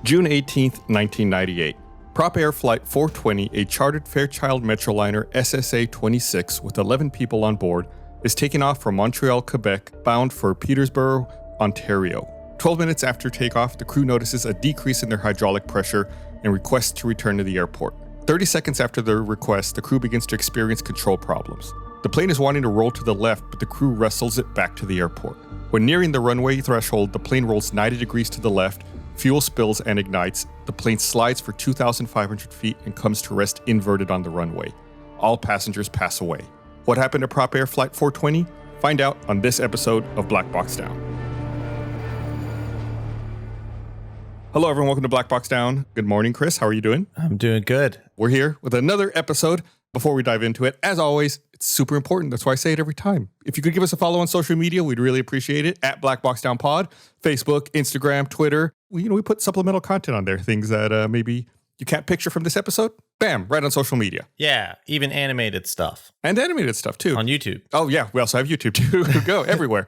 June 18th, 1998. Propair Flight 420, a chartered Fairchild Metroliner SSA26 with 11 people on board, is taking off from Montreal, Quebec, bound for Peterborough, Ontario. 12 minutes after takeoff, the crew notices a decrease in their hydraulic pressure and requests to return to the airport. 30 seconds after the request, the crew begins to experience control problems. The plane is wanting to roll to the left, but the crew wrestles it back to the airport. When nearing the runway threshold, the plane rolls 90 degrees to the left, fuel spills and ignites. The plane slides for 2,500 feet and comes to rest inverted on the runway. All passengers pass away. What happened to Propair Flight 420? Find out on this episode of Black Box Down. Hello, everyone. Welcome to Black Box Down. Good morning, Chris. How are you doing? I'm doing good. We're here with another episode. Before we dive into it, as always, it's super important. That's why I say it every time. If you could give us a follow on social media, we'd really appreciate it. At Black Box Down Pod, Facebook, Instagram, Twitter. We put supplemental content on there. Things that maybe you can't picture from this episode. Bam, right on social media. Yeah, even animated stuff. And animated stuff, too. On YouTube. Oh, yeah. We also have YouTube, too. Go everywhere.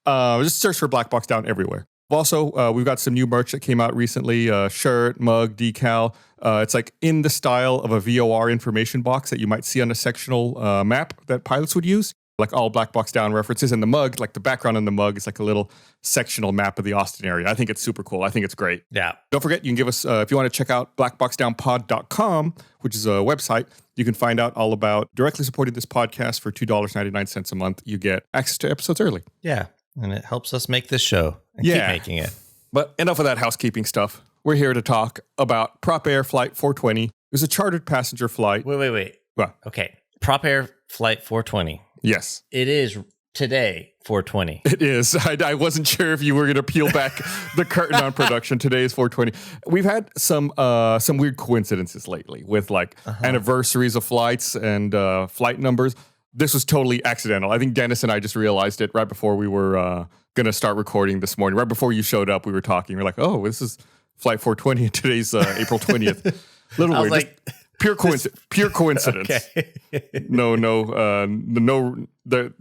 Just search for Black Box Down everywhere. Also, we've got some new merch that came out recently, shirt, mug, decal. It's like in the style of a VOR information box that you might see on a sectional map that pilots would use, like all Black Box Down references. And the mug, like the background on the mug is like a little sectional map of the Austin area. I think it's super cool. I think it's great. Yeah. Don't forget, you can give us, if you want to check out blackboxdownpod.com, which is a website, you can find out all about directly supporting this podcast for $2.99 a month. You get access to episodes early. Yeah. And it helps us make this show and keep making it. But enough of that housekeeping stuff. We're here to talk about Propair Flight 420. It was a chartered passenger flight. Wait. What? Okay. Propair Flight 420. Yes. It is today 420. It is. I wasn't sure if you were going to peel back the curtain on production. Today is 420. We've had some weird coincidences lately with like anniversaries of flights and flight numbers. This was totally accidental. I think Dennis and I just realized it right before we were going to start recording this morning. Right before you showed up, we were talking. We're like, oh, this is Flight 420 and today's April 20th. Little weird. Like, pure coincidence. Okay.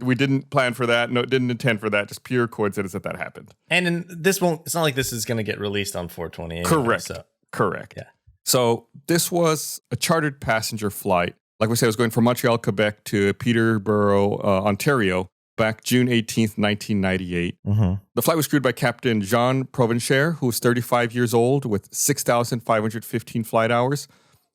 We didn't plan for that. No, didn't intend for that. Just pure coincidence that happened. And it's not like this is going to get released on 420. Anyway, Correct. So. Correct. Yeah. So this was a chartered passenger flight. Like we said, it was going from Montreal, Quebec to Peterborough, Ontario, back June 18th, 1998. Mm-hmm. The flight was crewed by Captain Jean Provencher, who was 35 years old with 6,515 flight hours,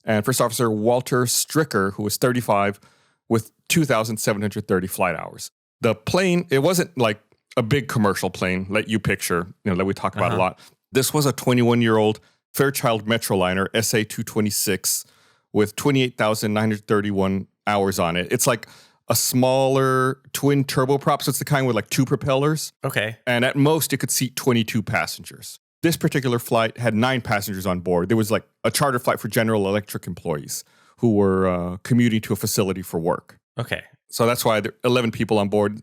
and First Officer Walter Stricker, who was 35 with 2,730 flight hours. The plane, it wasn't like a big commercial plane that you picture, that we talk about a lot. This was a 21-year-old Fairchild Metroliner SSA26 with 28,931 hours on it. It's like a smaller twin turboprop, so it's the kind with like two propellers. Okay. And at most, it could seat 22 passengers. This particular flight had 9 passengers on board. There was like a charter flight for General Electric employees who were commuting to a facility for work. Okay. So that's why there are 11 people on board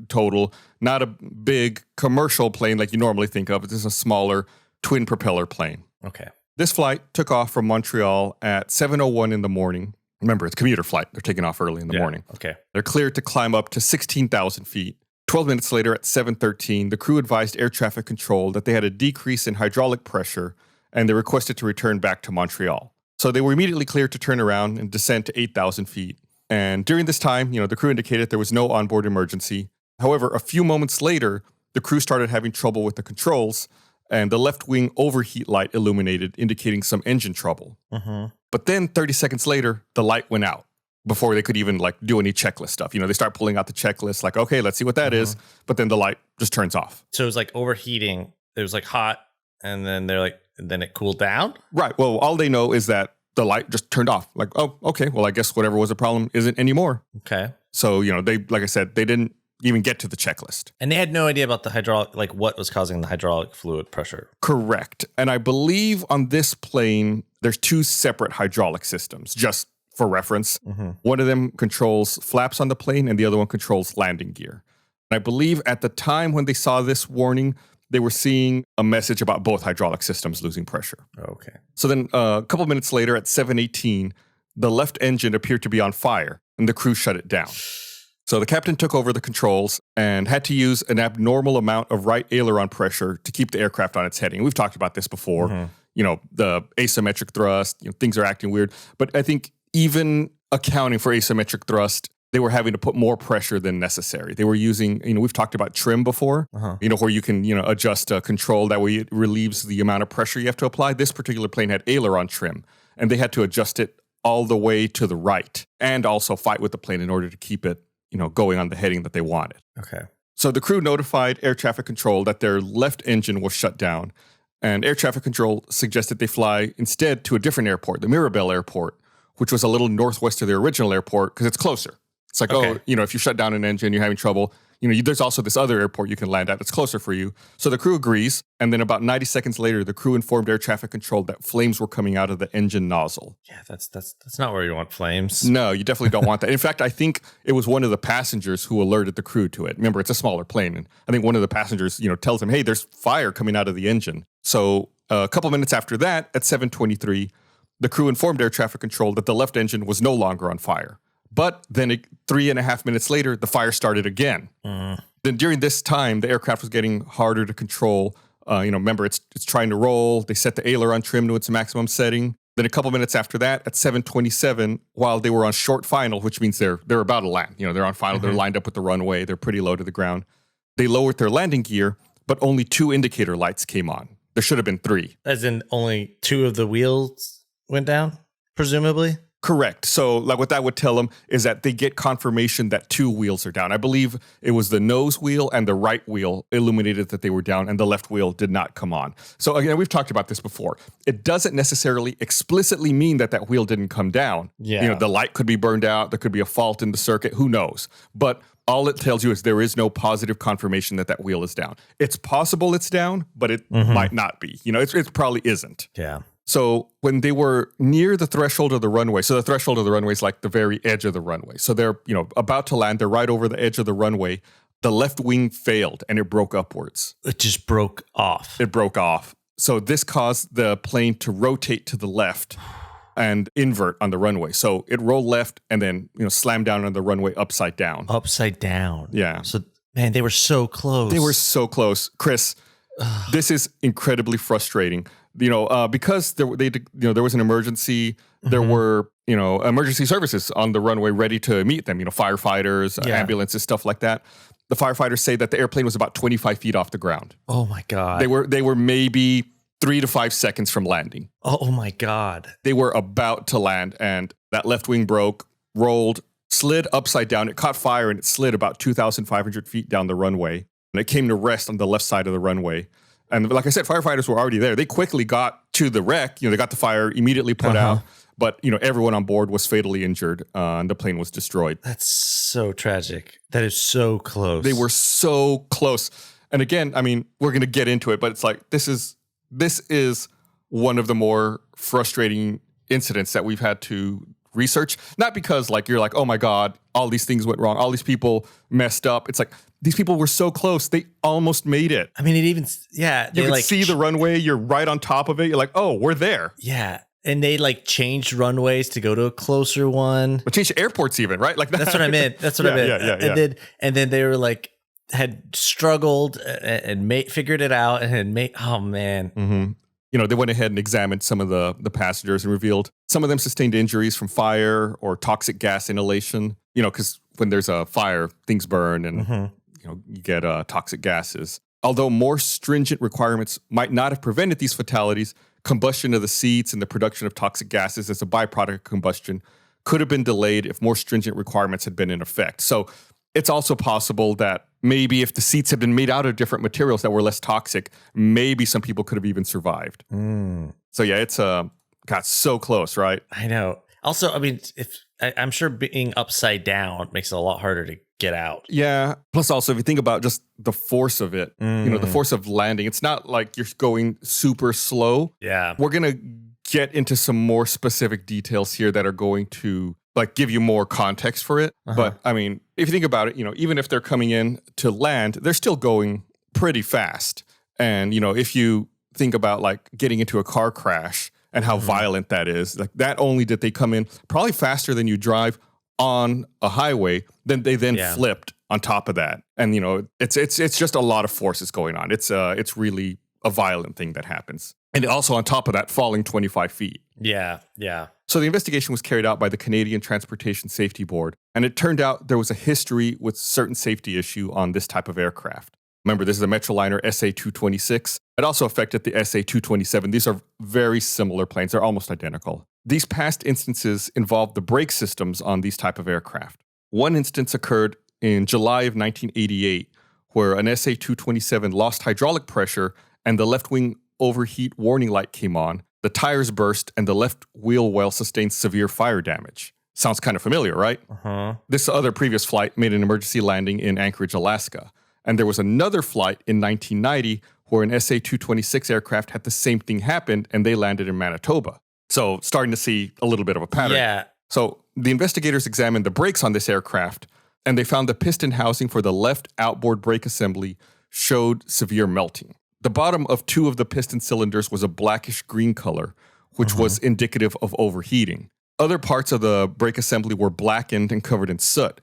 total. Not a big commercial plane like you normally think of. It's just a smaller twin propeller plane. Okay. This flight took off from Montreal at 7:01 in the morning. Remember, it's a commuter flight. They're taking off early in the morning. Okay. They're cleared to climb up to 16,000 feet. 12 minutes later at 7:13, the crew advised air traffic control that they had a decrease in hydraulic pressure and they requested to return back to Montreal. So they were immediately cleared to turn around and descend to 8,000 feet. And during this time, the crew indicated there was no onboard emergency. However, a few moments later, the crew started having trouble with the controls and the left wing overheat light illuminated, indicating some engine trouble. Mm-hmm. But then 30 seconds later, the light went out before they could even do any checklist stuff. They start pulling out the checklist like, okay, let's see what that is. But then the light just turns off. So it was like overheating. It was like hot and then then it cooled down? Right. Well, all they know is that the light just turned off. Like, oh, okay. Well, I guess whatever was the problem isn't anymore. Okay. So, they, like I said, they didn't even get to the checklist. And they had no idea about the hydraulic, like what was causing the hydraulic fluid pressure. Correct. And I believe on this plane, there's 2 separate hydraulic systems, just for reference. Mm-hmm. One of them controls flaps on the plane and the other one controls landing gear. And I believe at the time when they saw this warning, they were seeing a message about both hydraulic systems losing pressure. Okay. So then a couple minutes later at 7:18, the left engine appeared to be on fire and the crew shut it down. So the captain took over the controls and had to use an abnormal amount of right aileron pressure to keep the aircraft on its heading. We've talked about this before. Mm-hmm. the asymmetric thrust, things are acting weird. But I think even accounting for asymmetric thrust, they were having to put more pressure than necessary. They were using, we've talked about trim before, where you can, adjust a control. That way it relieves the amount of pressure you have to apply. This particular plane had aileron trim, and they had to adjust it all the way to the right and also fight with the plane in order to keep it, going on the heading that they wanted. Okay. So the crew notified air traffic control that their left engine was shut down, and air traffic control suggested they fly instead to a different airport, the Mirabel Airport, which was a little northwest of their original airport because it's closer. It's like, okay. If you shut down an engine, you're having trouble. There's also this other airport you can land at. It's closer for you. So the crew agrees. And then about 90 seconds later, the crew informed air traffic control that flames were coming out of the engine nozzle. Yeah, that's not where you want flames. No, you definitely don't want that. In fact, I think it was one of the passengers who alerted the crew to it. Remember, it's a smaller plane. And I think one of the passengers, tells them, hey, there's fire coming out of the engine. So a couple minutes after that, at 7:23, the crew informed air traffic control that the left engine was no longer on fire. But then 3.5 minutes later, the fire started again. Then during this time, the aircraft was getting harder to control. Remember, it's trying to roll. They set the aileron trim to its maximum setting. Then a couple minutes after that, at 7:27, while they were on short final, which means they're about to land. They're on final. They're lined up with the runway. They're pretty low to the ground. They lowered their landing gear, but only 2 indicator lights came on. There should have been 3. As in only 2 of the wheels went down, presumably? Correct. So what that would tell them is that they get confirmation that 2 wheels are down. I believe it was the nose wheel and the right wheel illuminated that they were down, and the left wheel did not come on. So again, we've talked about this before. It doesn't necessarily explicitly mean that wheel didn't come down. Yeah. The light could be burned out. There could be a fault in the circuit. Who knows? But all it tells you is there is no positive confirmation that wheel is down. It's possible it's down, but it might not be. It probably isn't. Yeah. So when they were near the threshold of the runway, so the threshold of the runway is like the very edge of the runway. So they're, about to land. They're right over the edge of the runway. The left wing failed and it broke upwards. It just broke off. It broke off. So this caused the plane to rotate to the left and invert on the runway. So it rolled left and then, slammed down on the runway upside down. Upside down. Yeah. So, man, they were so close. They were so close. Chris, this is incredibly frustrating. Because there was an emergency, there were, emergency services on the runway ready to meet them, firefighters, ambulances, stuff like that. The firefighters say that the airplane was about 25 feet off the ground. Oh my God. They were maybe 3 to 5 seconds from landing. Oh my God. They were about to land and that left wing broke, rolled, slid upside down. It caught fire and it slid about 2,500 feet down the runway. And it came to rest on the left side of the runway. And like I said, firefighters were already there. They quickly got to the wreck. They got the fire immediately put out. But, everyone on board was fatally injured and the plane was destroyed. That's so tragic. That is so close. They were so close. And again, we're going to get into it, but it's like this is one of the more frustrating incidents that we've had to research. Not because you're like, oh my God, all these things went wrong. All these people messed up. It's like, these people were so close. They almost made it. It even, yeah. You could see the runway. You're right on top of it. You're like, oh, we're there. Yeah. And they changed runways to go to a closer one. But changed airports even, right? That's what I meant. I meant. Yeah. And then they were had struggled and figured it out and had made, oh man. Mm-hmm. They went ahead and examined some of the passengers and revealed some of them sustained injuries from fire or toxic gas inhalation. Because when there's a fire, things burn and, you get toxic gases. Although more stringent requirements might not have prevented these fatalities, combustion of the seats and the production of toxic gases as a byproduct of combustion could have been delayed if more stringent requirements had been in effect. So it's also possible that maybe if the seats had been made out of different materials that were less toxic, maybe some people could have even survived. So yeah, it's got so close, right? I know. Also, I'm sure being upside down makes it a lot harder to get out. Yeah. Plus also, if you think about just the force of it, the force of landing, it's not like you're going super slow. Yeah. We're going to get into some more specific details here that are going to give you more context for it. But if you think about it, even if they're coming in to land, they're still going pretty fast. And, if you think about getting into a car crash and how violent that is, that only did they come in probably faster than you drive on a highway, then they flipped on top of that. And, it's just a lot of forces going on. It's really a violent thing that happens. And also on top of that, falling 25 feet. Yeah, yeah. So the investigation was carried out by the Canadian Transportation Safety Board, and it turned out there was a history with certain safety issue on this type of aircraft. Remember, this is a Metroliner SA26. It also affected the SA227. These are very similar planes. They're almost identical. These past instances involved the brake systems on these type of aircraft. One instance occurred in July of 1988, where an SA227 lost hydraulic pressure and the left wing overheat warning light came on, the tires burst, and the left wheel well sustained severe fire damage. Sounds kind of familiar, right? Uh-huh. This other previous flight made an emergency landing in Anchorage, Alaska. And there was another flight in 1990 where an SA226 aircraft had the same thing happen, and they landed in Manitoba. So starting to see a little bit of a pattern. Yeah. So the investigators examined the brakes on this aircraft, and they found the piston housing for the left outboard brake assembly showed severe melting. The bottom of two of the piston cylinders was a blackish green color, which was indicative of overheating. Other parts of the brake assembly were blackened and covered in soot.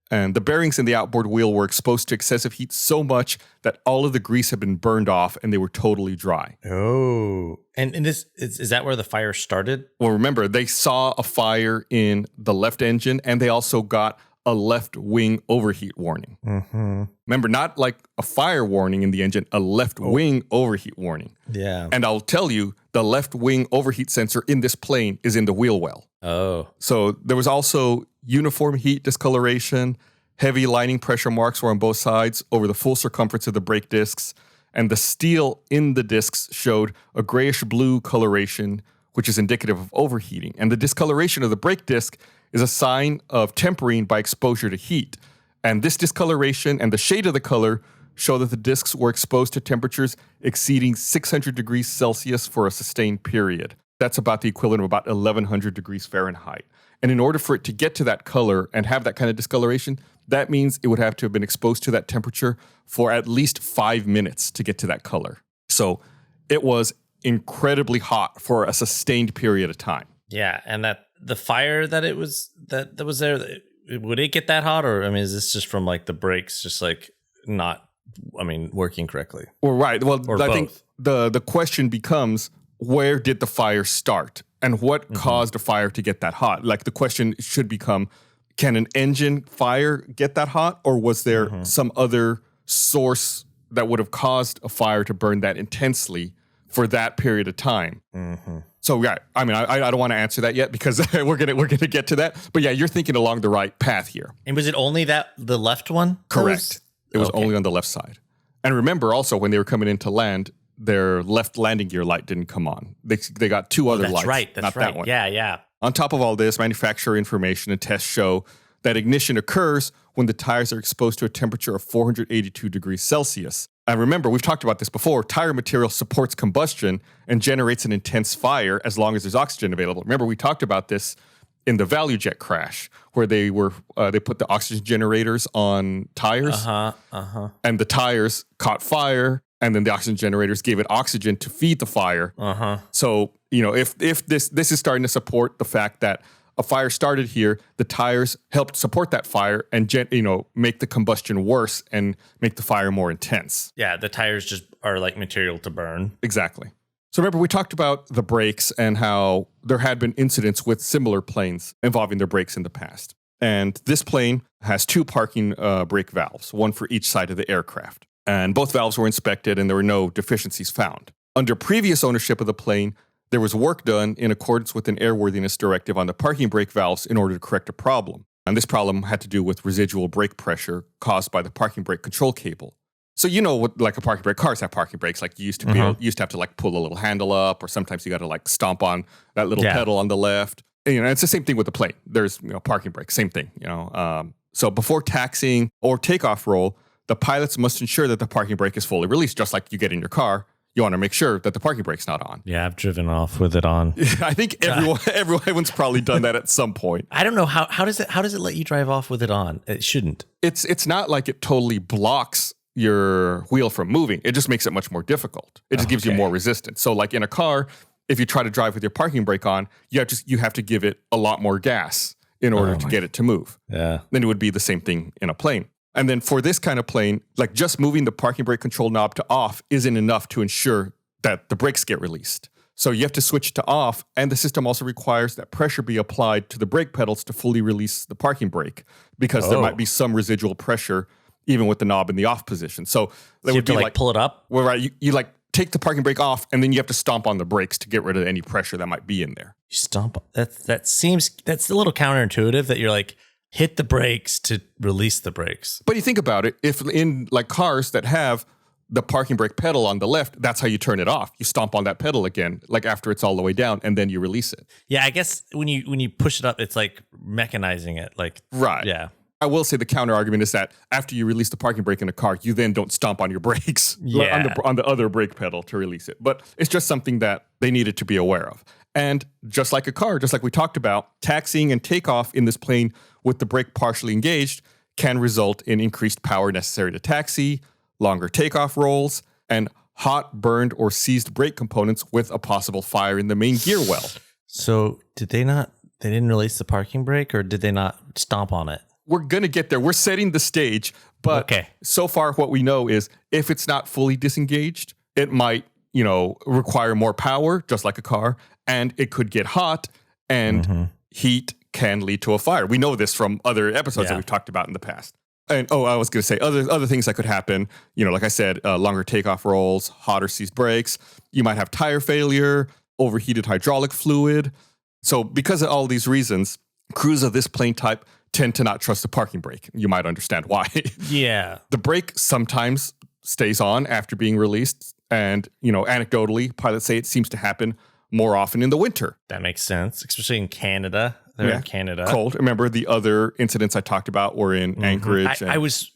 And the bearings in the outboard wheel were exposed to excessive heat so much that all of the grease had been burned off and they were totally dry. Oh. And this is that where the fire started? Well, remember, they saw a fire in the left engine, and they also got a left wing overheat warning. Mm-hmm. Remember, not like a fire warning in the engine, a left wing overheat warning. Yeah. And I'll tell you, the left wing overheat sensor in this plane is in the wheel well. Oh. So there was also uniform heat discoloration, heavy lining pressure marks were on both sides over the full circumference of the brake discs, and the steel in the discs showed a grayish blue coloration, which is indicative of overheating. And the discoloration of the brake disc is a sign of tempering by exposure to heat. And this discoloration and the shade of the color show that the discs were exposed to temperatures exceeding 600 degrees Celsius for a sustained period. That's about the equivalent of about 1100 degrees Fahrenheit. And in order for it to get to that color and have that kind of discoloration, that means it would have to have been exposed to that temperature for at least 5 minutes to get to that color. So it was incredibly hot for a sustained period of time. Yeah, and that the fire that was there, would it get that hot, or I mean, is this just from like the brakes, just like not, I mean, working correctly? Well, right. Well, Or I both. think the question becomes, where did the fire start, and what caused a fire to get that hot? Like the question should become, can an engine fire get that hot, or was there some other source that would have caused a fire to burn that intensely for that period of time? So yeah, I mean, I don't want to answer that yet because we're gonna get to that. But yeah, you're thinking along the right path here. And was it only the left one? Correct. It was only on the left side. And remember also, when they were coming in to land, their left landing gear light didn't come on. They got two other lights. That's not right. that one. Yeah. On top of all this, manufacturer information and tests show that ignition occurs when the tires are exposed to a temperature of 482 degrees Celsius. And remember, we've talked about this before, tire material supports combustion and generates an intense fire as long as there's oxygen available. Remember, we talked about this in the ValueJet crash, where they put the oxygen generators on tires, and the tires caught fire, and then the oxygen generators gave it oxygen to feed the fire. So, if this is starting to support the fact that a fire started here, the tires helped support that fire and make the combustion worse and make the fire more intense. Yeah, the tires just are like material to burn. Exactly. So remember, we talked about the brakes and how there had been incidents with similar planes involving their brakes in the past. And this plane has two parking brake valves, one for each side of the aircraft. And both valves were inspected and there were no deficiencies found. Under previous ownership of the plane, there was work done in accordance with an airworthiness directive on the parking brake valves in order to correct a problem. And this problem had to do with residual brake pressure caused by the parking brake control cable. So what, like a parking brake, cars have parking brakes. Like you used to have to like pull a little handle up, or sometimes you got to like stomp on that little pedal on the left. And, it's the same thing with the plane. There's parking brakes, same thing. So before taxiing or takeoff roll, the pilots must ensure that the parking brake is fully released, just like you get in your car. You want to make sure that the parking brake's not on. Yeah, I've driven off with it on. I think everyone's probably done that at some point. I don't know how does it let you drive off with it on? It shouldn't. It's not like it totally blocks your wheel from moving. It just makes it much more difficult. It just gives you more resistance. So like in a car, if you try to drive with your parking brake on, you have to give it a lot more gas in order to get it to move. Yeah. Then it would be the same thing in a plane. And then for this kind of plane, like just moving the parking brake control knob to off isn't enough to ensure that the brakes get released. So you have to switch to off, and the system also requires that pressure be applied to the brake pedals to fully release the parking brake, because there might be some residual pressure even with the knob in the off position. So you have to like pull it up? Well, right, you like take the parking brake off, and then you have to stomp on the brakes to get rid of any pressure that might be in there. You stomp. That's a little counterintuitive that you're like, hit the brakes to release the brakes. But you think about it, if in like cars that have the parking brake pedal on the left, that's how you turn it off. You stomp on that pedal again, like after it's all the way down, and then you release it. Yeah, I guess when you push it up, it's like mechanizing it. Like, right. Yeah. I will say the counter argument is that after you release the parking brake in a car, you then don't stomp on your brakes on the other brake pedal to release it. But it's just something that they needed to be aware of. And just like a car, just like we talked about, taxiing and takeoff in this plane with the brake partially engaged can result in increased power necessary to taxi, longer takeoff rolls, and hot, burned, or seized brake components with a possible fire in the main gear well. So they didn't release the parking brake, or did they not stomp on it? We're going to get there. We're setting the stage. But so far what we know is if it's not fully disengaged, it might, require more power, just like a car, and it could get hot, and heat can lead to a fire. We know this from other episodes that we've talked about in the past. And I was going to say other things that could happen, like I said, longer takeoff rolls, hot or seized brakes. You might have tire failure, overheated hydraulic fluid. So because of all these reasons, crews of this plane type tend to not trust the parking brake. You might understand why. Yeah. The brake sometimes stays on after being released. And, anecdotally, pilots say it seems to happen more often in the winter. That makes sense, especially in Canada. They're in Canada. Cold. Remember the other incidents I talked about were in Anchorage. I was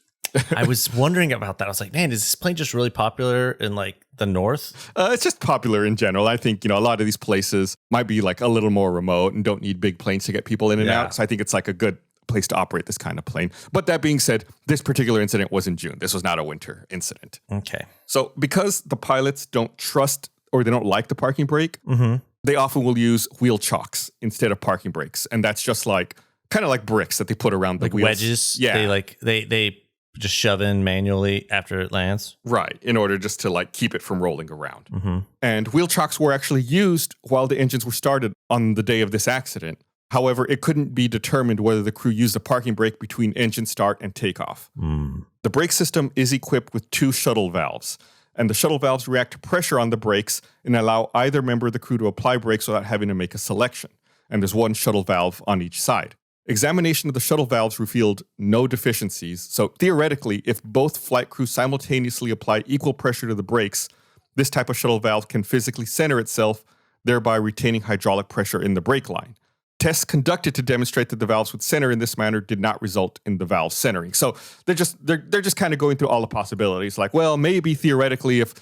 wondering about that. I was like, man, is this plane just really popular in like the north? It's just popular in general. I think, a lot of these places might be like a little more remote and don't need big planes to get people in and out. So I think it's like a good place to operate this kind of plane. But that being said, this particular incident was in June. This was not a winter incident. Okay. So because the pilots don't trust or they don't like the parking brake, they often will use wheel chocks instead of parking brakes. And that's just like kind of like bricks that they put around the like wheels. Wedges. Yeah. They just shove in manually after it lands. Right. In order just to like keep it from rolling around. And wheel chocks were actually used while the engines were started on the day of this accident. However, it couldn't be determined whether the crew used a parking brake between engine start and takeoff. The brake system is equipped with 2 shuttle valves, and the shuttle valves react to pressure on the brakes and allow either member of the crew to apply brakes without having to make a selection. And there's 1 shuttle valve on each side. Examination of the shuttle valves revealed no deficiencies, so theoretically, if both flight crews simultaneously apply equal pressure to the brakes, this type of shuttle valve can physically center itself, thereby retaining hydraulic pressure in the brake line. Tests conducted to demonstrate that the valves would center in this manner did not result in the valve centering. So they're just kind of going through all the possibilities. Like, well, maybe theoretically, if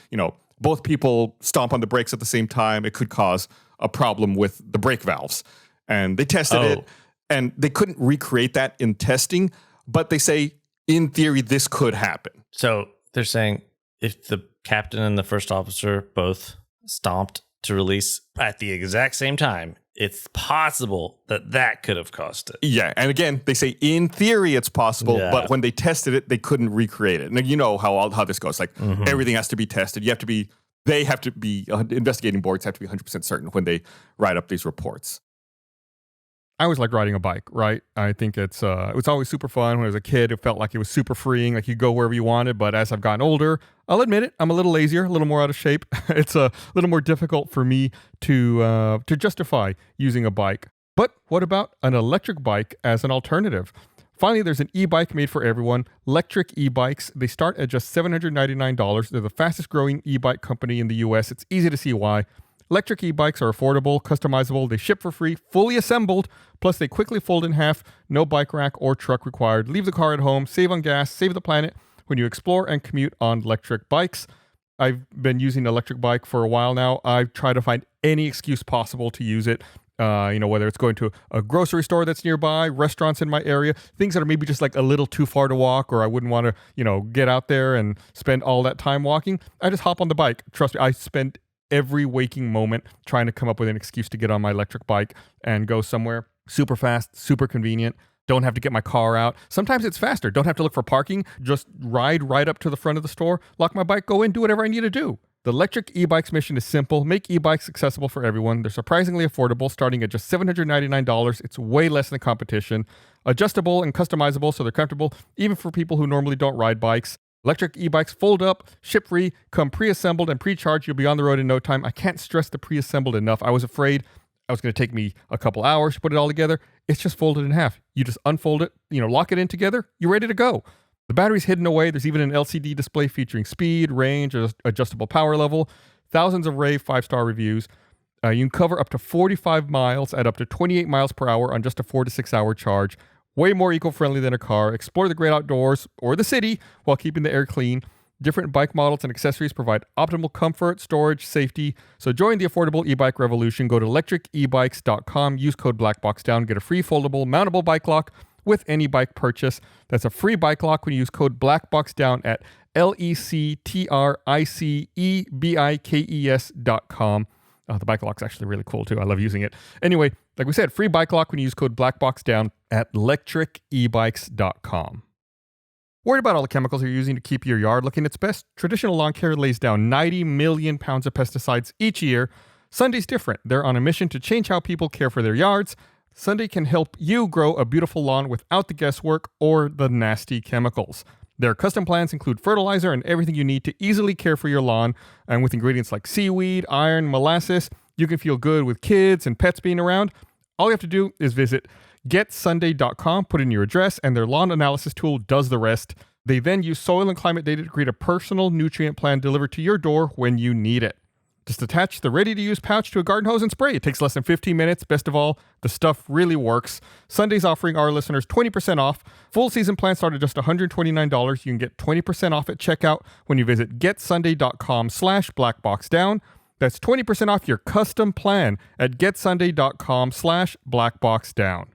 both people stomp on the brakes at the same time, it could cause a problem with the brake valves. And they tested it, and they couldn't recreate that in testing. But they say, in theory, this could happen. So they're saying if the captain and the first officer both stomped to release at the exact same time, it's possible that could have caused it. Yeah, and again, they say in theory it's possible, but when they tested it, they couldn't recreate it. And you know how this goes. Like everything has to be tested. Investigating boards have to be 100% certain when they write up these reports. I always like riding a bike, right? I think it was always super fun. When I was a kid, it felt like it was super freeing, like you go wherever you wanted. But as I've gotten older, I'll admit it, I'm a little lazier, a little more out of shape. It's a little more difficult for me to justify using a bike. But what about an electric bike as an alternative? Finally, there's an e-bike made for everyone. Electric e-bikes, they start at just $799. They're the fastest growing e-bike company in the US. It's easy to see why. Electric e-bikes are affordable, customizable, they ship for free, fully assembled, plus they quickly fold in half, no bike rack or truck required. Leave the car at home, save on gas, save the planet when you explore and commute on electric bikes. I've been using an electric bike for a while now. I try to find any excuse possible to use it, whether it's going to a grocery store that's nearby, restaurants in my area, things that are maybe just like a little too far to walk, or I wouldn't want to, get out there and spend all that time walking. I just hop on the bike. Trust me, I spend every waking moment trying to come up with an excuse to get on my electric bike and go somewhere. Super fast, super convenient. Don't have to get my car out. Sometimes it's faster. Don't have to look for parking. Just ride right up to the front of the store, lock my bike, go in, do whatever I need to do. The electric e-bike's mission is simple. Make e-bikes accessible for everyone. They're surprisingly affordable, starting at just $799. It's way less than the competition. Adjustable and customizable, so they're comfortable, even for people who normally don't ride bikes. Electric e-bikes fold up, ship free, come pre-assembled and pre-charged. You'll be on the road in no time. I can't stress the pre-assembled enough. I was afraid it was going to take me a couple hours to put it all together. It's just folded in half. You just unfold it, lock it in together. You're ready to go. The battery's hidden away. There's even an LCD display featuring speed, range, adjustable power level. Thousands of rave 5-star reviews. You can cover up to 45 miles at up to 28 miles per hour on just a 4 to 6 hour charge. Way more eco-friendly than a car. Explore the great outdoors or the city while keeping the air clean. Different bike models and accessories provide optimal comfort, storage, safety. So join the affordable e-bike revolution. Go to electricebikes.com. Use code BlackBoxDown. Get a free foldable, mountable bike lock with any bike purchase. That's a free bike lock when you use code BlackBoxDown at LECTRICEBIKES.com. The bike lock's actually really cool too. I love using it. Anyway, like we said, free bike lock when you use code BlackBoxDown at electricebikes.com. Worried about all the chemicals you're using to keep your yard looking its best? Traditional lawn care lays down 90 million pounds of pesticides each year. Sunday's different. They're on a mission to change how people care for their yards. Sunday can help you grow a beautiful lawn without the guesswork or the nasty chemicals. Their custom plans include fertilizer and everything you need to easily care for your lawn. And with ingredients like seaweed, iron, molasses, you can feel good with kids and pets being around. All you have to do is visit getsunday.com, put in your address, and their lawn analysis tool does the rest. They then use soil and climate data to create a personal nutrient plan delivered to your door when you need it. Just attach the ready-to-use pouch to a garden hose and spray. It takes less than 15 minutes. Best of all, the stuff really works. Sunday's offering our listeners 20% off. Full season plans start at just $129. You can get 20% off at checkout when you visit getsunday.com/blackboxdown. That's 20% off your custom plan at getsunday.com/blackboxdown.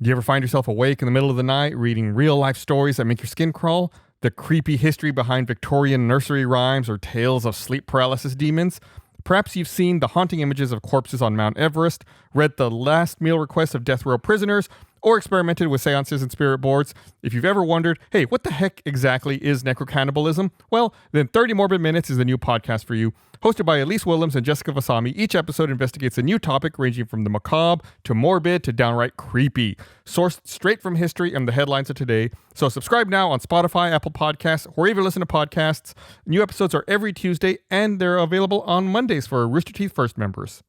Do you ever find yourself awake in the middle of the night reading real-life stories that make your skin crawl? The creepy history behind Victorian nursery rhymes or tales of sleep paralysis demons? Perhaps you've seen the haunting images of corpses on Mount Everest, read the last meal requests of death row prisoners, or experimented with seances and spirit boards. If you've ever wondered, hey, what the heck exactly is necrocannibalism? Well, then 30 Morbid Minutes is the new podcast for you. Hosted by Elise Willems and Jessica Vasami, each episode investigates a new topic ranging from the macabre to morbid to downright creepy. Sourced straight from history and the headlines of today. So subscribe now on Spotify, Apple Podcasts, wherever you listen to podcasts. New episodes are every Tuesday, and they're available on Mondays for Rooster Teeth First members.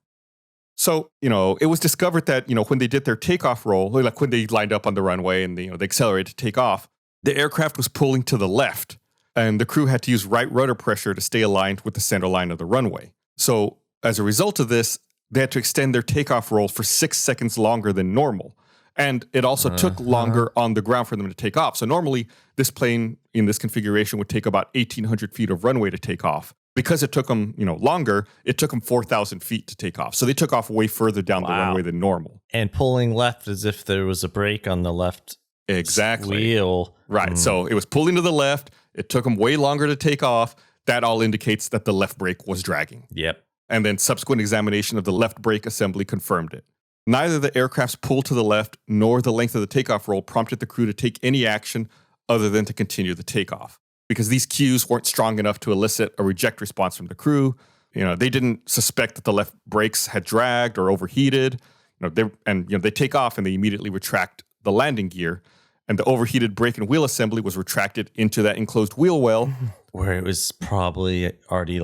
So, it was discovered that, when they did their takeoff roll, like when they lined up on the runway and they accelerated to take off, the aircraft was pulling to the left. And the crew had to use right rudder pressure to stay aligned with the center line of the runway. So as a result of this, they had to extend their takeoff roll for 6 seconds longer than normal. And it also took longer on the ground for them to take off. So normally this plane in this configuration would take about 1,800 feet of runway to take off. Because it took them, longer, it took them 4,000 feet to take off. So they took off way further down the runway than normal. And pulling left as if there was a brake on the left wheel. Right. So it was pulling to the left. It took them way longer to take off. That all indicates that the left brake was dragging. Yep. And then subsequent examination of the left brake assembly confirmed it. Neither the aircraft's pull to the left nor the length of the takeoff roll prompted the crew to take any action other than to continue the takeoff. Because these cues weren't strong enough to elicit a reject response from the crew. They didn't suspect that the left brakes had dragged or overheated. They take off and they immediately retract the landing gear. And the overheated brake and wheel assembly was retracted into that enclosed wheel well. Where it was probably already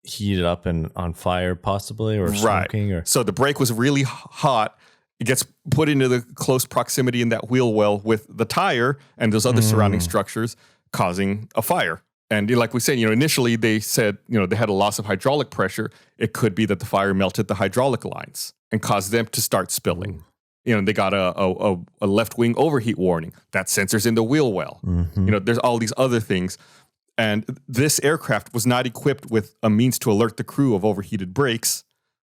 heated up and on fire possibly or smoking. Right. So the brake was really hot. It gets put into the close proximity in that wheel well with the tire and those other surrounding structures, causing a fire. And like we said, initially they said, they had a loss of hydraulic pressure. It could be that the fire melted the hydraulic lines and caused them to start spilling. They got a left wing overheat warning. That sensor's in the wheel well. There's all these other things. And this aircraft was not equipped with a means to alert the crew of overheated brakes.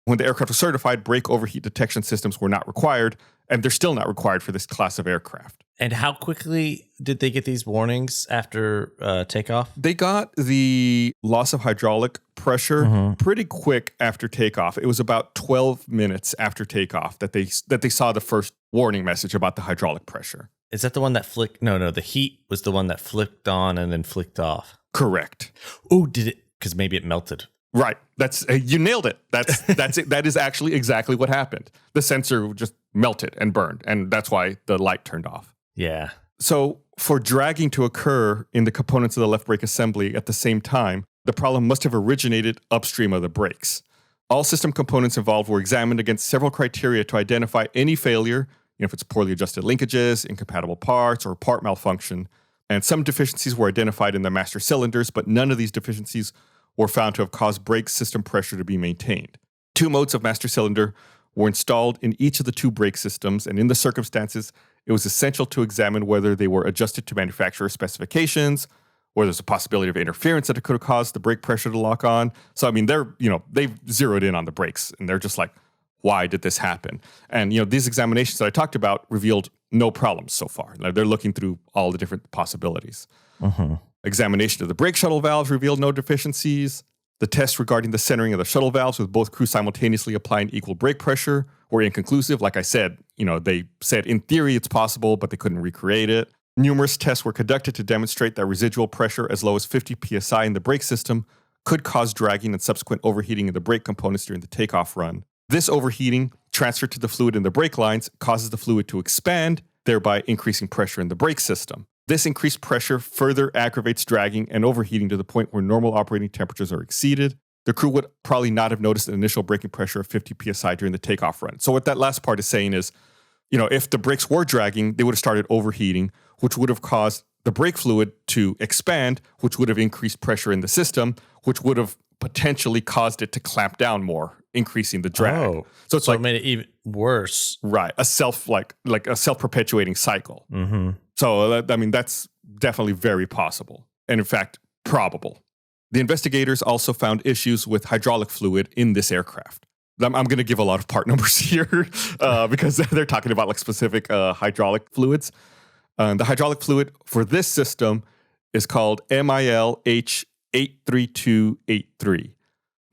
When the aircraft was certified, brake overheat detection systems were not required, and they're still not required for this class of aircraft. And how quickly did they get these warnings after takeoff? They got the loss of hydraulic pressure pretty quick after takeoff. It was about 12 minutes after takeoff that they saw the first warning message about the hydraulic pressure. Is that the one that flicked? No, the heat was the one that flicked on and then flicked off. Correct. Oh, did it? Because maybe it melted. Right. That's you nailed it. That's it. That is actually exactly what happened. The sensor just melted and burned, and that's why the light turned off. Yeah. So for dragging to occur in the components of the left brake assembly at the same time, the problem must have originated upstream of the brakes. All system components involved were examined against several criteria to identify any failure, if it's poorly adjusted linkages, incompatible parts, or part malfunction. And some deficiencies were identified in the master cylinders, but none of these deficiencies were found to have caused brake system pressure to be maintained. 2 modes of master cylinder were installed in each of the 2 brake systems, and in the circumstances, it was essential to examine whether they were adjusted to manufacturer specifications, or there's a possibility of interference that it could have caused the brake pressure to lock on. So, I mean, they've zeroed in on the brakes, and they're just like, why did this happen? And, these examinations that I talked about revealed no problems so far. They're looking through all the different possibilities. Examination of the brake shuttle valves revealed no deficiencies. The tests regarding the centering of the shuttle valves with both crews simultaneously applying equal brake pressure were inconclusive. Like I said, they said in theory it's possible, but they couldn't recreate it. Numerous tests were conducted to demonstrate that residual pressure as low as 50 psi in the brake system could cause dragging and subsequent overheating of the brake components during the takeoff run. This overheating, transferred to the fluid in the brake lines, causes the fluid to expand, thereby increasing pressure in the brake system. This increased pressure further aggravates dragging and overheating to the point where normal operating temperatures are exceeded. The crew would probably not have noticed an initial braking pressure of 50 psi during the takeoff run. So what that last part is saying is, if the brakes were dragging, they would have started overheating, which would have caused the brake fluid to expand, which would have increased pressure in the system, which would have potentially caused it to clamp down more, increasing the drag. Oh, so it made it even worse. Right. A self-perpetuating cycle. So, that's definitely very possible. And in fact, probable. The investigators also found issues with hydraulic fluid in this aircraft. I'm going to give a lot of part numbers here because they're talking about specific hydraulic fluids. The hydraulic fluid for this system is called MIL-H83283.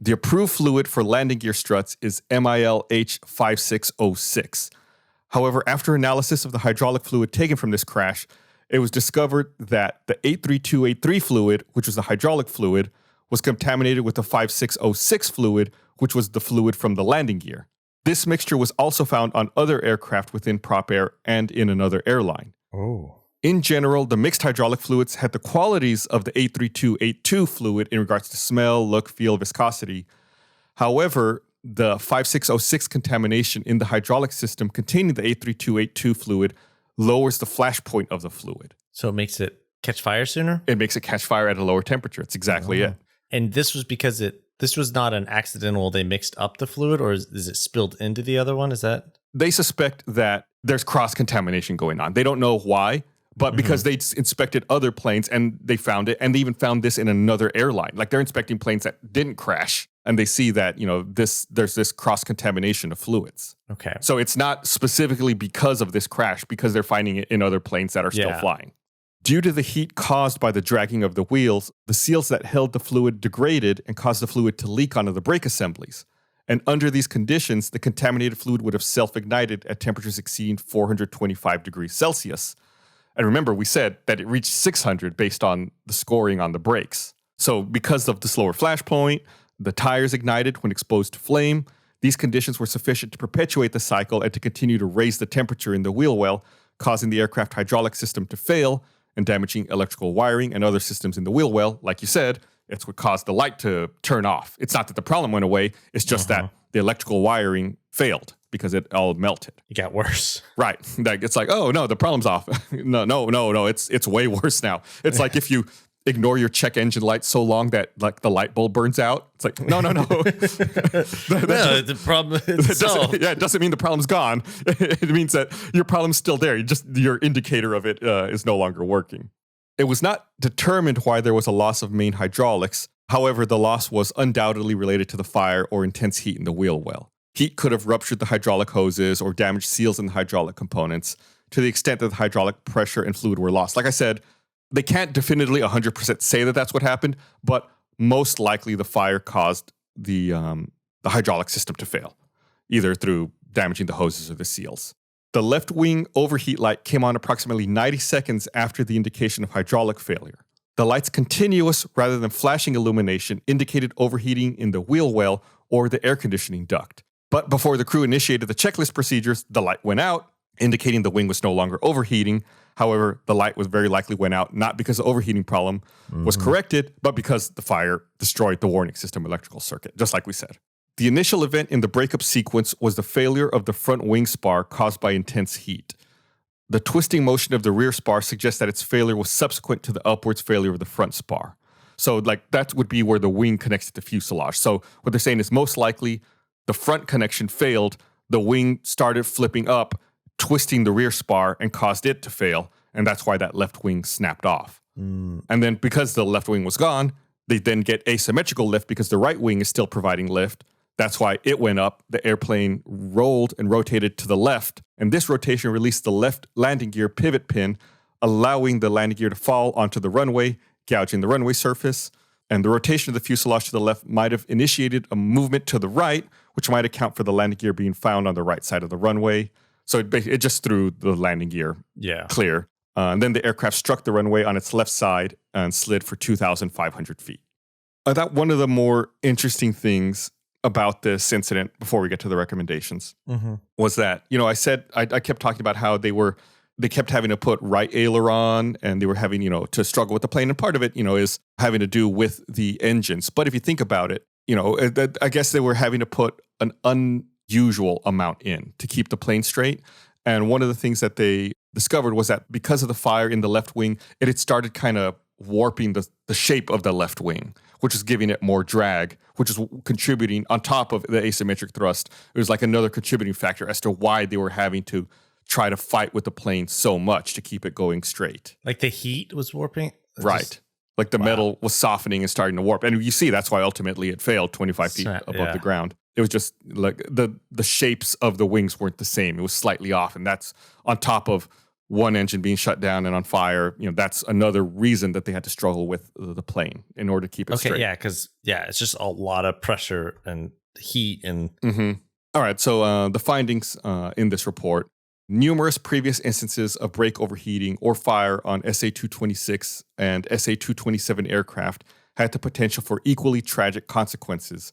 The approved fluid for landing gear struts is MIL-H5606. However, after analysis of the hydraulic fluid taken from this crash, it was discovered that the 83283 fluid, which was the hydraulic fluid, was contaminated with the 5606 fluid, which was the fluid from the landing gear. This mixture was also found on other aircraft within Propair and in another airline. In general, the mixed hydraulic fluids had the qualities of the 83282 fluid in regards to smell, look, feel, viscosity. However, the 5606 contamination in the hydraulic system containing the 83282 fluid lowers the flash point of the fluid. So it makes it catch fire sooner? It makes it catch fire at a lower temperature. It's exactly it. And this was because this was not an accidental, they mixed up the fluid, or is it spilled into the other one? Is that? They suspect that there's cross-contamination going on. They don't know why, but because they inspected other planes and they found it, and they even found this in another airline. Like they're inspecting planes that didn't crash, and they see that, there's this cross-contamination of fluids. Okay. So it's not specifically because of this crash, because they're finding it in other planes that are still flying. Due to the heat caused by the dragging of the wheels, the seals that held the fluid degraded and caused the fluid to leak onto the brake assemblies. And under these conditions, the contaminated fluid would have self-ignited at temperatures exceeding 425 degrees Celsius. And remember, we said that it reached 600 based on the scoring on the brakes. So because of the slower flash point, the tires ignited when exposed to flame. These conditions were sufficient to perpetuate the cycle and to continue to raise the temperature in the wheel well, causing the aircraft hydraulic system to fail and damaging electrical wiring and other systems in the wheel well. Like you said, it's what caused the light to turn off. It's not that the problem went away. It's just that the electrical wiring failed because it all melted. It got worse. Right. It's like, oh, no, the problem's off. No. It's way worse now. It's like if you ignore your check engine light so long that like the light bulb burns out. It's like, no. The problem is solved. It doesn't mean the problem's gone. It means that your problem's still there. Your indicator of it is no longer working. It was not determined why there was a loss of main hydraulics. However, the loss was undoubtedly related to the fire or intense heat in the wheel well. Heat could have ruptured the hydraulic hoses or damaged seals in the hydraulic components. to the extent that the hydraulic pressure and fluid were lost. Like I said, they can't definitively 100% say that that's what happened, but most likely the fire caused the hydraulic system to fail, either through damaging the hoses or the seals. The left wing overheat light came on approximately 90 seconds after the indication of hydraulic failure. The light's continuous rather than flashing illumination indicated overheating in the wheel well or the air conditioning duct. But before the crew initiated the checklist procedures, the light went out, indicating the wing was no longer overheating. However, the light was very likely went out not because the overheating problem was corrected, but because the fire destroyed the warning system electrical circuit, just like we said. The initial event in the breakup sequence was the failure of the front wing spar caused by intense heat. The twisting motion of the rear spar suggests that its failure was subsequent to the upwards failure of the front spar. So like that would be where the wing connects to the fuselage. So what they're saying is most likely the front connection failed, the wing started flipping up, twisting the rear spar and caused it to fail. And that's why that left wing snapped off. And then because the left wing was gone, they then get asymmetrical lift because the right wing is still providing lift. That's why it went up. The airplane rolled and rotated to the left. And this rotation released the left landing gear pivot pin, allowing the landing gear to fall onto the runway, gouging the runway surface. And the rotation of the fuselage to the left might have initiated a movement to the right, which might account for the landing gear being found on the right side of the runway. So it just threw the landing gear clear. And then the aircraft struck the runway on its left side and slid for 2,500 feet. I thought one of the more interesting things about this incident, before we get to the recommendations, was that, I said, I kept talking about how they kept having to put right aileron and they were having, to struggle with the plane. And part of it, is having to do with the engines. But if you think about it, I guess they were having to put an unusual amount in to keep the plane straight. And one of the things that they discovered was that because of the fire in the left wing, it had started kind of warping the shape of the left wing, which is giving it more drag, which is contributing on top of the asymmetric thrust. It was like another contributing factor as to why they were having to try to fight with the plane so much to keep it going straight. Like the heat was warping? Right. Like the metal was softening and starting to warp. And you see that's why ultimately it failed 25 feet above the ground. It was just like the shapes of the wings weren't the same. It was slightly off. And that's on top of one engine being shut down and on fire. That's another reason that they had to struggle with the plane in order to keep it straight. Yeah, because it's just a lot of pressure and heat and. All right, so the findings in this report: numerous previous instances of brake overheating or fire on SA-226 and SA-227 aircraft had the potential for equally tragic consequences.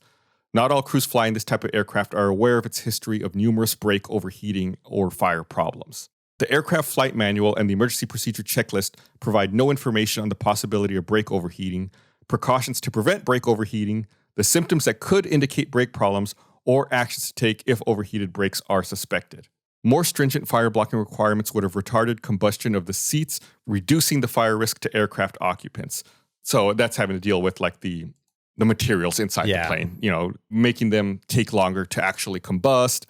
Not all crews flying this type of aircraft are aware of its history of numerous brake overheating or fire problems. The aircraft flight manual and the emergency procedure checklist provide no information on the possibility of brake overheating, precautions to prevent brake overheating, the symptoms that could indicate brake problems, or actions to take if overheated brakes are suspected. More stringent fire blocking requirements would have retarded combustion of the seats, reducing the fire risk to aircraft occupants. So that's having to deal with like the materials inside the plane, making them take longer to actually combust,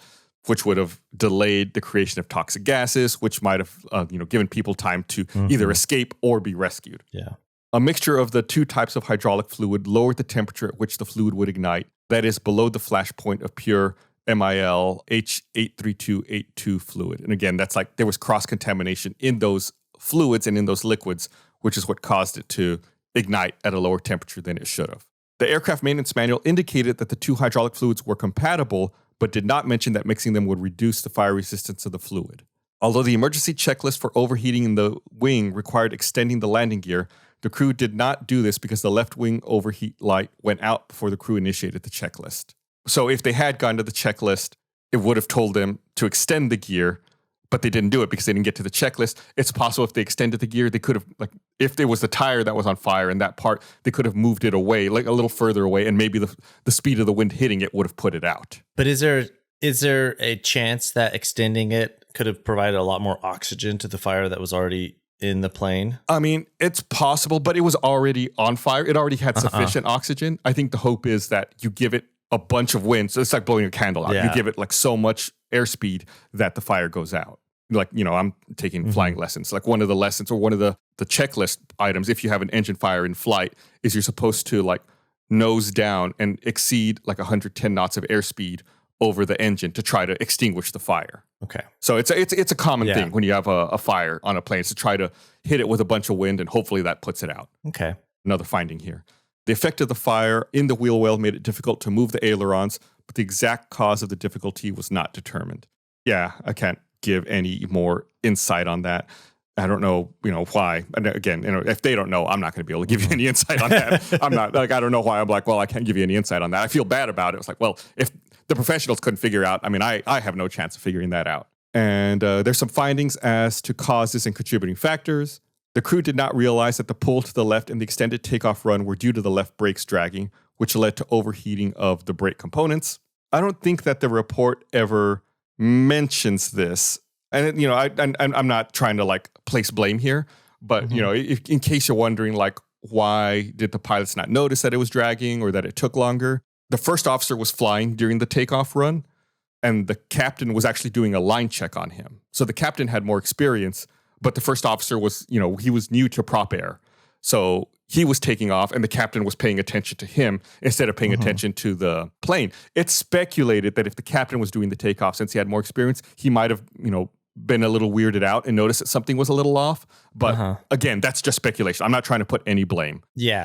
which would have delayed the creation of toxic gases, which might have given people time to either escape or be rescued. Yeah. A mixture of the two types of hydraulic fluid lowered the temperature at which the fluid would ignite, that is below the flash point of pure MIL H83282 fluid. And again, that's like there was cross-contamination in those fluids and in those liquids, which is what caused it to ignite at a lower temperature than it should have. The aircraft maintenance manual indicated that the two hydraulic fluids were compatible, but did not mention that mixing them would reduce the fire resistance of the fluid. Although the emergency checklist for overheating in the wing required extending the landing gear, the crew did not do this because the left wing overheat light went out before the crew initiated the checklist. So if they had gone to the checklist, it would have told them to extend the gear, but they didn't do it because they didn't get to the checklist. It's possible if they extended the gear, they could have, like, if there was the tire that was on fire in that part, they could have moved it away, like a little further away, and maybe the speed of the wind hitting it would have put it out. But is there a chance that extending it could have provided a lot more oxygen to the fire that was already in the plane? I mean, it's possible, but it was already on fire. It already had sufficient oxygen. I think the hope is that you give it a bunch of wind. So it's like blowing a candle out. You give it like so much airspeed that the fire goes out. Like, I'm taking flying lessons. Like one of the lessons or one of the checklist items, if you have an engine fire in flight, is you're supposed to like nose down and exceed like 110 knots of airspeed over the engine to try to extinguish the fire. Okay. So it's a common thing when you have a fire on a plane, is to try to hit it with a bunch of wind, and hopefully that puts it out. Okay. Another finding here. The effect of the fire in the wheel well made it difficult to move the ailerons, but the exact cause of the difficulty was not determined. Yeah, I can't give any more insight on that. I don't know, why. And again, if they don't know, I'm not going to be able to give you any insight on that. I'm not I don't know why. I'm like, well, I can't give you any insight on that. I feel bad about it. It's like, well, if the professionals couldn't figure out, I have no chance of figuring that out. And there's some findings as to causes and contributing factors. The crew did not realize that the pull to the left and the extended takeoff run were due to the left brakes dragging, which led to overheating of the brake components. I don't think that the report ever mentions this. And, I'm not trying to place blame here, but, in case you're wondering, why did the pilots not notice that it was dragging or that it took longer? The first officer was flying during the takeoff run, and the captain was actually doing a line check on him. So the captain had more experience, but the first officer was, he was new to Propair. So he was taking off, and the captain was paying attention to him instead of paying attention to the plane. It's speculated that if the captain was doing the takeoff, since he had more experience, he might have, been a little weirded out and noticed that something was a little off. But again, that's just speculation. I'm not trying to put any blame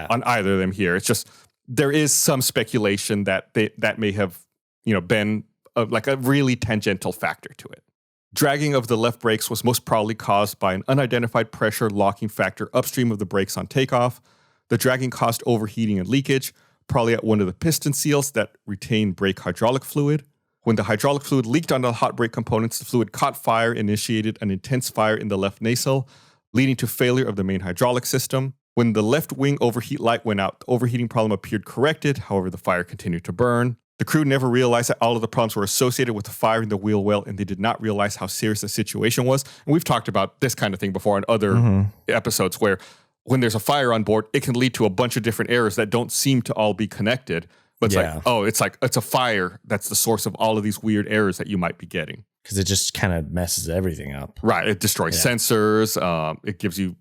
on either of them here. It's just there is some speculation that that may have, been a really tangential factor to it. Dragging of the left brakes was most probably caused by an unidentified pressure locking factor upstream of the brakes on takeoff. The dragging caused overheating and leakage, probably at one of the piston seals that retain brake hydraulic fluid. When the hydraulic fluid leaked onto the hot brake components, the fluid caught fire, initiated an intense fire in the left nacelle, leading to failure of the main hydraulic system. When the left wing overheat light went out, the overheating problem appeared corrected. However, the fire continued to burn. The crew never realized that all of the problems were associated with the fire in the wheel well, and they did not realize how serious the situation was. And we've talked about this kind of thing before in other episodes, where when there's a fire on board, it can lead to a bunch of different errors that don't seem to all be connected. But it's a fire that's the source of all of these weird errors that you might be getting. Because it just kind of messes everything up. Right. It destroys sensors. It gives you,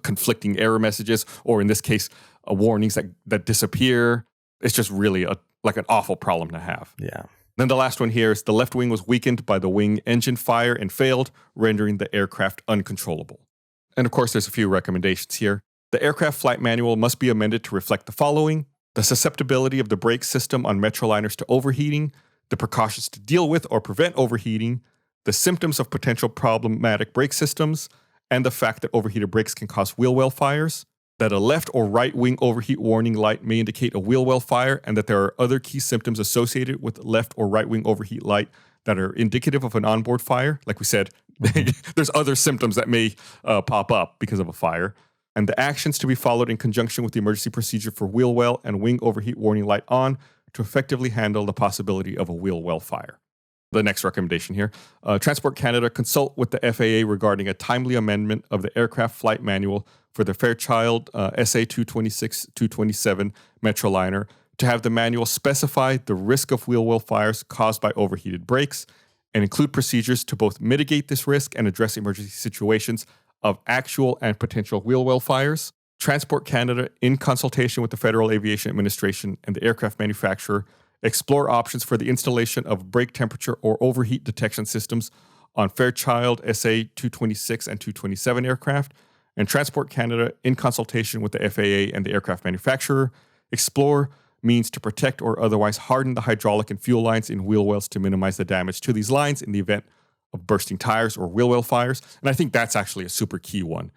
conflicting error messages, or in this case, warnings that disappear. It's just really an awful problem to have. Yeah. Then the last one here is the left wing was weakened by the wing engine fire and failed, rendering the aircraft uncontrollable. And of course, there's a few recommendations here. The aircraft flight manual must be amended to reflect the following: the susceptibility of the brake system on Metroliners to overheating, the precautions to deal with or prevent overheating, the symptoms of potential problematic brake systems, and the fact that overheated brakes can cause wheel well fires, that a left or right wing overheat warning light may indicate a wheel well fire, and that there are other key symptoms associated with left or right wing overheat light that are indicative of an onboard fire. Like we said, there's other symptoms that may pop up because of a fire. And the actions to be followed in conjunction with the emergency procedure for wheel well and wing overheat warning light on to effectively handle the possibility of a wheel well fire. The next recommendation here, Transport Canada consult with the FAA regarding a timely amendment of the aircraft flight manual for the Fairchild SA26-227 Metroliner to have the manual specify the risk of wheel well fires caused by overheated brakes and include procedures to both mitigate this risk and address emergency situations of actual and potential wheel well fires. Transport Canada, in consultation with the Federal Aviation Administration and the aircraft manufacturer, explore options for the installation of brake temperature or overheat detection systems on Fairchild SA226 and 227 aircraft. And Transport Canada, in consultation with the FAA and the aircraft manufacturer, explore means to protect or otherwise harden the hydraulic and fuel lines in wheel wells to minimize the damage to these lines in the event of bursting tires or wheel well fires. And I think that's actually a super key one,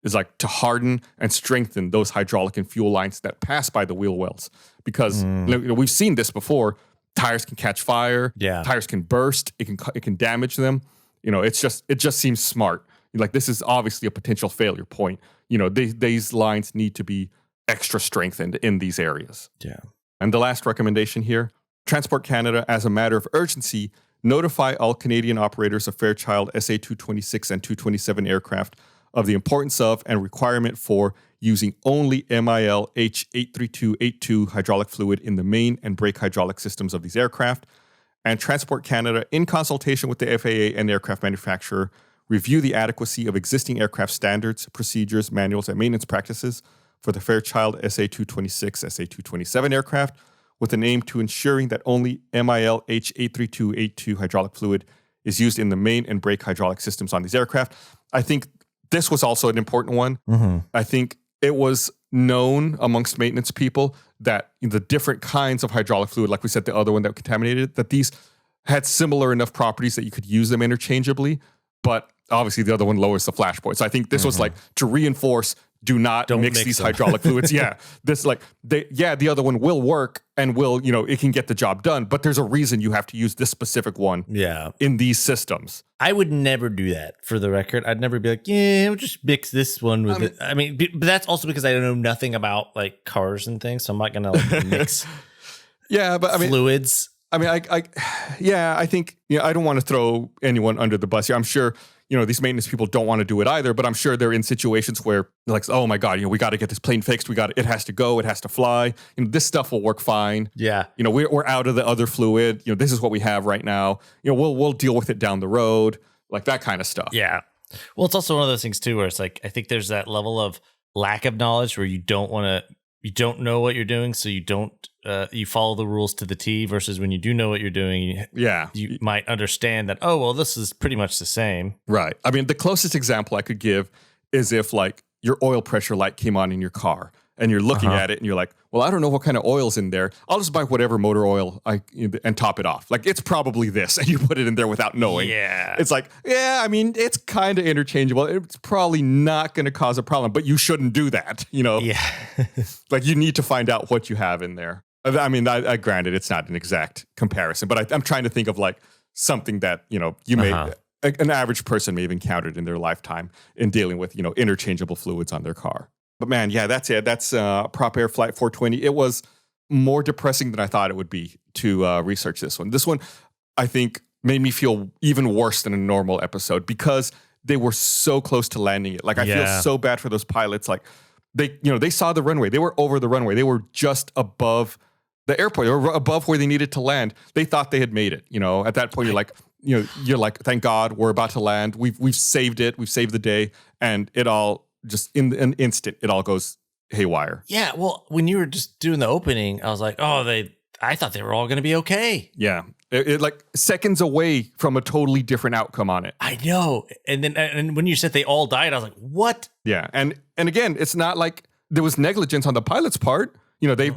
is to harden and strengthen those hydraulic and fuel lines that pass by the wheel wells. Because we've seen this before. Tires can catch fire. Yeah. Tires can burst. It can damage them. It just seems smart. This is obviously a potential failure point. These lines need to be extra strengthened in these areas. Yeah. And the last recommendation here, Transport Canada, as a matter of urgency, notify all Canadian operators of Fairchild SA226 and 227 aircraft of the importance of and requirement for using only MIL H83282 hydraulic fluid in the main and brake hydraulic systems of these aircraft. And Transport Canada, in consultation with the FAA and aircraft manufacturer, review the adequacy of existing aircraft standards, procedures, manuals, and maintenance practices for the Fairchild SA226, SA227 aircraft with an aim to ensuring that only MIL H83282 hydraulic fluid is used in the main and brake hydraulic systems on these aircraft. I think this was also an important one. I think it was known amongst maintenance people that the different kinds of hydraulic fluid, like we said, the other one that contaminated, that these had similar enough properties that you could use them interchangeably, but obviously the other one lowers the flash point. So I think this was like to reinforce, don't mix these hydraulic fluids. The other one will work and it can get the job done, but there's a reason you have to use this specific one in these systems. I would never do that, for the record. I'd never be like, we'll just mix this one with it. I mean, but that's also because I don't know nothing about like cars and things, so I'm not gonna like mix fluids. I mean, I think, I don't want to throw anyone under the bus here. I'm sure, these maintenance people don't want to do it either, but I'm sure they're in situations where they're like, oh my God, we got to get this plane fixed. It has to go. It has to fly. This stuff will work fine. Yeah. We're out of the other fluid. This is what we have right now. We'll deal with it down the road, like that kind of stuff. Yeah. Well, it's also one of those things too, where it's like, I think there's that level of lack of knowledge where you don't know what you're doing, so you don't you follow the rules to the T, versus when you do know what you're doing, you might understand that, oh, well, this is pretty much the same. Right. I mean, the closest example I could give is if like your oil pressure light came on in your car and you're looking at it and you're like, well, I don't know what kind of oil's in there. I'll just buy whatever motor oil and top it off. Like, it's probably this, and you put it in there without knowing. Yeah. It's like, I mean, it's kind of interchangeable. It's probably not going to cause a problem, but you shouldn't do that, Yeah. Like, you need to find out what you have in there. I mean, I granted, it's not an exact comparison, but I'm trying to think of like something that, you may, an average person may have encountered in their lifetime in dealing with, interchangeable fluids on their car. But man, that's it. That's Propair Flight 420. It was more depressing than I thought it would be to research this one. This one, I think, made me feel even worse than a normal episode because they were so close to landing it. Like, I feel so bad for those pilots. Like, they saw the runway. They were over the runway. They were just above the airport. They were above where they needed to land. They thought they had made it. At that point, you're like, thank God, we're about to land. We've saved it. We've saved the day, and it all just in an instant, it all goes haywire. Yeah. Well, when you were just doing the opening, I was like, I thought they were all going to be okay. Yeah. It like seconds away from a totally different outcome on it. I know. And then and when you said they all died, I was like, what? Yeah. And again, it's not like there was negligence on the pilot's part. They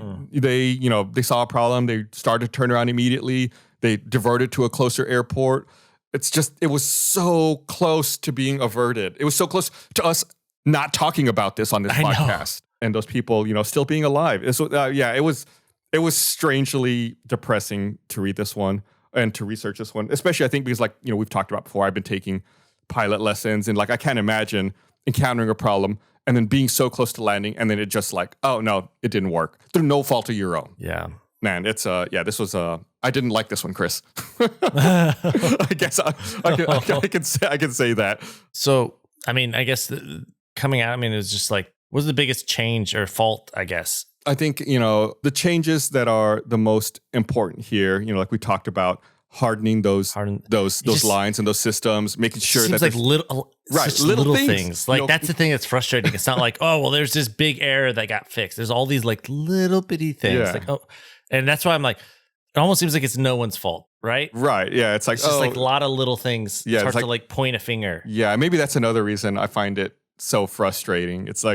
saw a problem. They started to turn around immediately. They diverted to a closer airport. It's just, it was so close to being averted. It was so close to us not talking about this on this podcast, and those people, still being alive. It was strangely depressing to read this one and to research this one, especially I think because we've talked about before, I've been taking pilot lessons, and I can't imagine encountering a problem and then being so close to landing, and then it just oh no, it didn't work. Through no fault of your own. Yeah. Man, it's this was I didn't like this one, Chris. I guess I can say that. So, I mean, I guess coming out, it was just what was the biggest change or fault, I guess? I think, the changes that are the most important here, like we talked about, hardening those lines and those systems, making sure that like little things. Like, that's the thing that's frustrating. It's not like, oh, well, there's this big error that got fixed. There's all these little bitty things. Yeah. And that's why I'm like, it almost seems like it's no one's fault, right? Right. Yeah. It's just a lot of little things. Yeah, it's hard to point a finger. Yeah. Maybe that's another reason I find it so frustrating. It's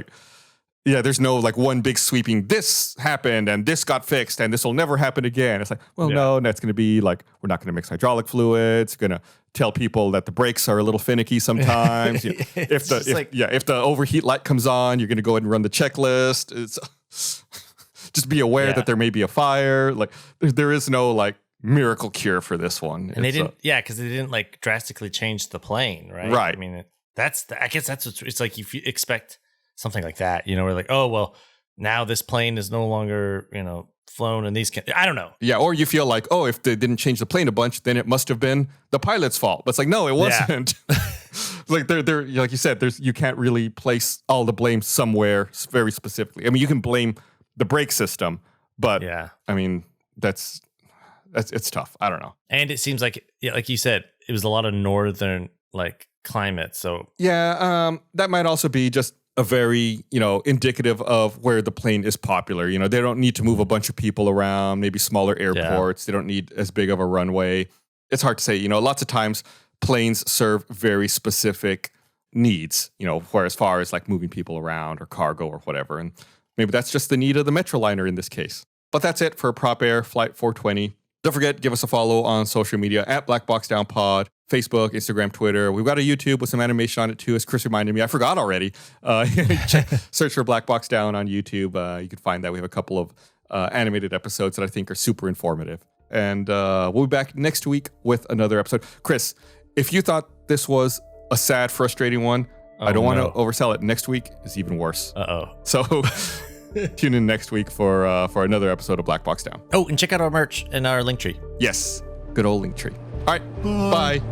there's no one big sweeping, this happened and this got fixed and this will never happen again. It's no, that's going to be we're not going to mix hydraulic fluids. We're going to tell people that the brakes are a little finicky sometimes. If the overheat light comes on, you're going to go ahead and run the checklist. It's just be aware that there may be a fire. There is no miracle cure for this one. And they didn't, because they didn't drastically change the plane, right? Right. I guess that's what it's like. If you expect something like that, we're oh, well, now this plane is no longer, flown, and I don't know. Yeah, or you feel if they didn't change the plane a bunch, then it must have been the pilot's fault. But it's no, it wasn't. They're like you said, you can't really place all the blame somewhere very specifically. You can blame the brake system, but that's it's tough. I don't know. And it seems like you said, it was a lot of northern climate. So that might also be just a very, indicative of where the plane is popular. They don't need to move a bunch of people around, maybe smaller airports. They don't need as big of a runway. It's hard to say. Lots of times planes serve very specific needs, where as far as like moving people around or cargo or whatever. And maybe that's just the need of the Metroliner in this case. But that's it for Propair Flight 420. Don't forget, give us a follow on social media at Black Box Down Pod, Facebook, Instagram, Twitter. We've got a YouTube with some animation on it too, as Chris reminded me. I forgot already. Search for Black Box Down on YouTube. You can find that. We have a couple of animated episodes that I think are super informative. And we'll be back next week with another episode. Chris, if you thought this was a sad, frustrating one, I don't want to oversell it. Next week is even worse. So tune in next week for another episode of Black Box Down. Oh, and check out our merch and our link tree. Yes, good old link tree. All right, bye.